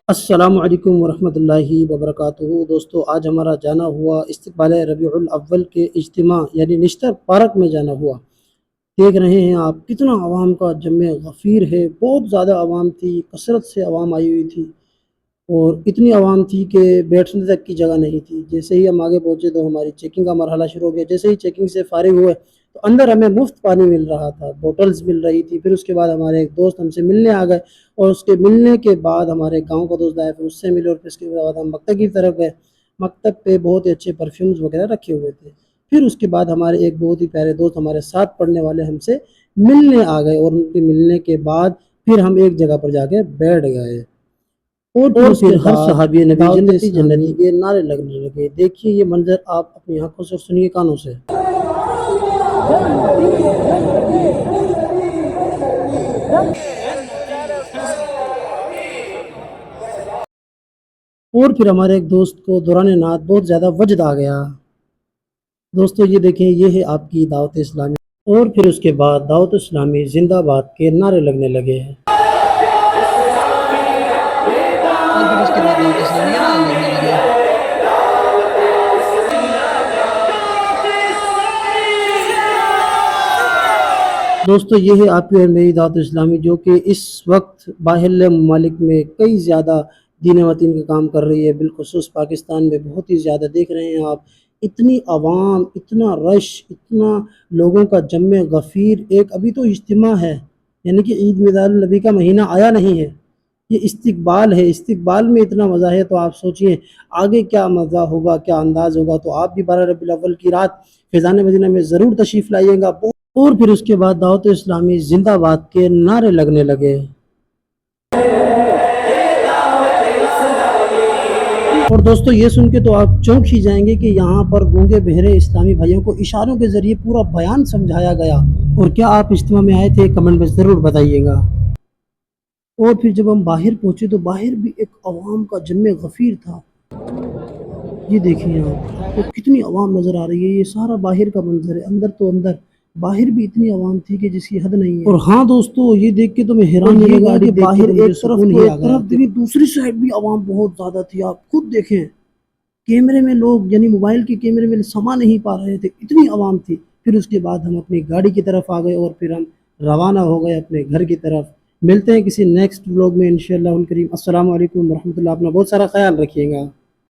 السلام علیکم ورحمۃ اللہ وبرکاتہ دوستو، آج ہمارا جانا ہوا استقبال ربیع الاول کے اجتماع یعنی نشتر پارک میں جانا ہوا۔ دیکھ رہے ہیں آپ کتنا عوام کا جمع غفیر ہے، بہت زیادہ عوام تھی، کثرت سے عوام آئی ہوئی تھی اور اتنی عوام تھی کہ بیٹھنے تک کی جگہ نہیں تھی۔ جیسے ہی ہم آگے پہنچے تو ہماری چیکنگ کا مرحلہ شروع ہو گیا۔ جیسے ہی چیکنگ سے فارغ ہوئے تو اندر ہمیں مفت پانی مل رہا تھا، بوٹلز مل رہی تھی۔ پھر اس کے بعد ہمارے ایک دوست ہم سے ملنے آ گئے اور اس کے ملنے کے بعد ہمارے گاؤں کا دوست آیا، پھر اس سے ملے اور پھر اس کے بعد ہم مکتب کی طرف گئے۔ مکتب پہ بہت ہی اچھے پرفیومز وغیرہ رکھے ہوئے تھے۔ پھر اس کے بعد ہمارے ایک بہت ہی پیارے دوست ہمارے ساتھ پڑھنے والے ہم سے ملنے آ گئے اور ان کے ملنے کے بعد پھر ہم ایک جگہ پر جا کے بیٹھ گئے اور پھر ہر صحابی نبی جنتی جنتی کے نعرے لگنے لگے۔ دیکھیے یہ منظر آپ اپنی آنکھوں سے اور سنیے کانوں سے۔ اور پھر ہمارے ایک دوست کو دوران نعت بہت زیادہ وجد آ گیا۔ دوستو یہ دیکھیں، یہ ہے آپ کی دعوت اسلامی۔ اور پھر اس کے بعد دعوت اسلامی زندہ باد کے نعرے لگنے لگے ہیں۔ اور پھر اس کے بعد دعوت اسلامی کے نعرے لگنے لگے۔ دوستو یہ ہے آپ کی اور میری دعوت اسلامی، جو کہ اس وقت باہر ممالک میں کئی زیادہ دین وطن کا کام کر رہی ہے، بالخصوص پاکستان میں بہت ہی زیادہ۔ دیکھ رہے ہیں آپ اتنی عوام، اتنا رش، اتنا لوگوں کا جمع غفیر۔ ایک ابھی تو اجتماع ہے، یعنی کہ عید میلاد النبی کا مہینہ آیا نہیں ہے، یہ استقبال ہے۔ استقبال میں اتنا مزہ ہے تو آپ سوچئے آگے کیا مزہ ہوگا، کیا انداز ہوگا۔ تو آپ بھی 12 ربیع الاول کی رات فیضان مدینہ میں ضرور تشریف لائیے گا۔ اور پھر اس کے بعد دعوت اسلامی زندہ باد کے نعرے لگنے لگے۔ اور دوستو یہ سن کے تو آپ چونک ہی جائیں گے کہ یہاں پر گونگے بہرے اسلامی بھائیوں کو اشاروں کے ذریعے پورا بیان سمجھایا گیا۔ اور کیا آپ اجتماع میں آئے تھے؟ کمنٹ میں ضرور بتائیے گا۔ اور پھر جب ہم باہر پہنچے تو باہر بھی ایک عوام کا جمع غفیر تھا۔ یہ دیکھیں آپ کو کتنی عوام نظر آ رہی ہے، یہ سارا باہر کا منظر ہے۔ اندر تو اندر، باہر بھی اتنی عوام تھی کہ جس کی حد نہیں ہے۔ اور ہاں دوستو یہ دیکھ کے تو میں حیران ہو گیا کہ باہر ایک طرف دیکھیں، دوسری سائڈ بھی عوام بہت زیادہ تھی۔ آپ خود دیکھیں، کیمرے میں لوگ یعنی موبائل کے کیمرے میں سما نہیں پا رہے تھے، اتنی عوام تھی۔ پھر اس کے بعد ہم اپنی گاڑی کی طرف آ گئے اور پھر ہم روانہ ہو گئے اپنے گھر کی طرف۔ ملتے ہیں کسی نیکسٹ ولاگ میں انشاءاللہ الکریم۔ السلام علیکم ورحمۃ اللہ۔ اپنا بہت سارا خیال رکھیے گا۔